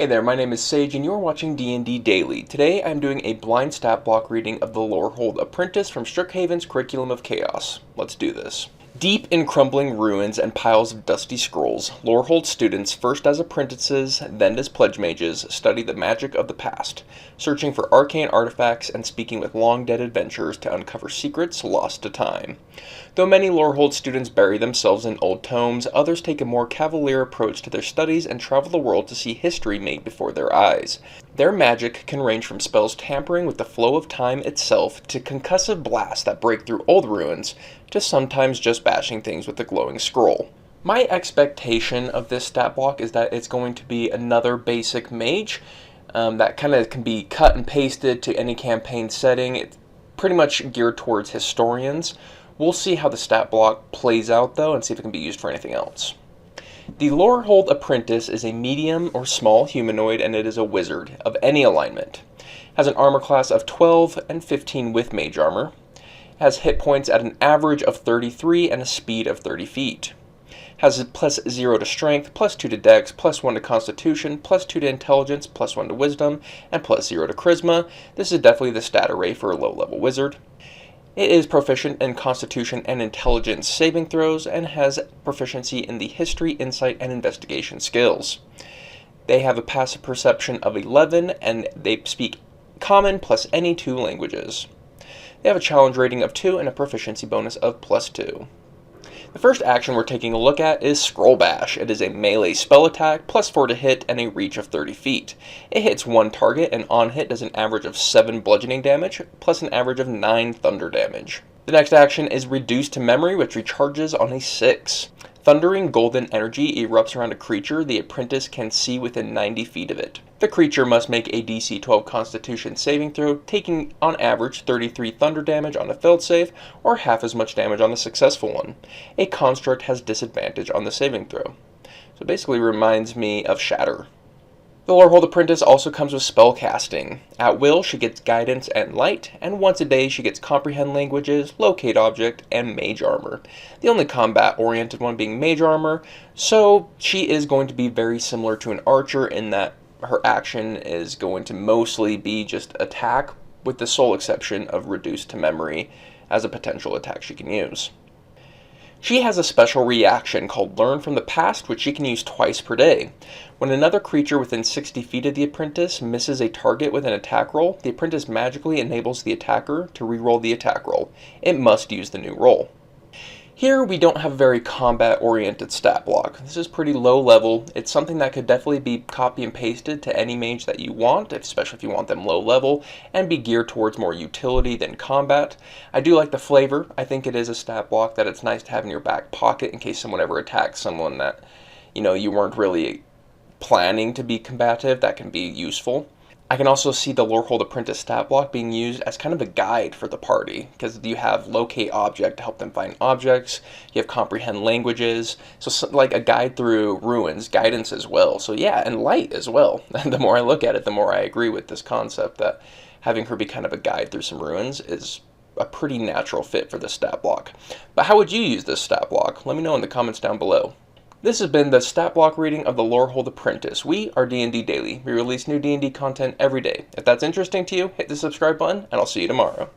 Hey there, my name is Sage and you're watching D&D Daily. Today I'm doing a blind stat block reading of the Lorehold Apprentice from Strixhaven's Curriculum of Chaos. Let's do this. Deep in crumbling ruins and piles of dusty scrolls, Lorehold students, first as apprentices, then as pledge mages, study the magic of the past, searching for arcane artifacts and speaking with long-dead adventurers to uncover secrets lost to time. Though many Lorehold students bury themselves in old tomes, others take a more cavalier approach to their studies and travel the world to see history made before their eyes. Their magic can range from spells tampering with the flow of time itself to concussive blasts that break through old ruins, to sometimes just bashing things with a glowing scroll. My expectation of this stat block is that it's going to be another basic mage that kind of can be cut and pasted to any campaign setting. It's pretty much geared towards historians. We'll see how the stat block plays out though and see if it can be used for anything else. The Lorehold Apprentice is a medium or small humanoid, and it is a wizard of any alignment. Has an armor class of 12 and 15 with mage armor. Has hit points at an average of 33 and a speed of 30 feet. Has a plus 0 to strength, plus 2 to dex, plus 1 to constitution, plus 2 to intelligence, plus 1 to wisdom, and plus 0 to charisma. This is definitely the stat array for a low-level wizard. It is proficient in Constitution and Intelligence saving throws and has proficiency in the History, Insight, and Investigation skills. They have a passive perception of 11 and they speak Common plus any 2 languages. They have a challenge rating of 2 and a proficiency bonus of plus 2. The first action we're taking a look at is Scroll Bash. It is a melee spell attack, plus 4 to hit, and a reach of 30 feet. It hits one target, and on hit does an average of 7 bludgeoning damage, plus an average of 9 thunder damage. The next action is Reduce to Memory, which recharges on a 6. Thundering golden energy erupts around a creature the apprentice can see within 90 feet of it. The creature must make a DC 12 Constitution saving throw, taking on average 33 thunder damage on a failed save, or half as much damage on a successful one. A construct has disadvantage on the saving throw. So it basically reminds me of Shatter. The Lorehold Apprentice also comes with spell casting. At will, she gets Guidance and Light, and once a day she gets Comprehend Languages, Locate Object, and Mage Armor. The only combat-oriented one being Mage Armor, so she is going to be very similar to an archer in that her action is going to mostly be just attack, with the sole exception of Reduce to Memory as a potential attack she can use. She has a special reaction called Learn from the Past, which she can use twice per day. When another creature within 60 feet of the apprentice misses a target with an attack roll, the apprentice magically enables the attacker to reroll the attack roll. It must use the new roll. Here we don't have a very combat-oriented stat block. This is pretty low level. It's something that could definitely be copy and pasted to any mage that you want, especially if you want them low level, and be geared towards more utility than combat. I do like the flavor. I think it is a stat block that it's nice to have in your back pocket in case someone ever attacks someone that, you weren't really planning to be combative. That can be useful. I can also see the Lorehold Apprentice stat block being used as kind of a guide for the party, because you have Locate Object to help them find objects, you have Comprehend Languages, so like a guide through ruins, guidance as well. So yeah, and Light as well. And the more I look at it, the more I agree with this concept that having her be kind of a guide through some ruins is a pretty natural fit for this stat block. But how would you use this stat block? Let me know in the comments down below. This has been the stat block reading of the Lorehold Apprentice. We are D&D Daily. We release new D&D content every day. If that's interesting to you, hit the subscribe button, and I'll see you tomorrow.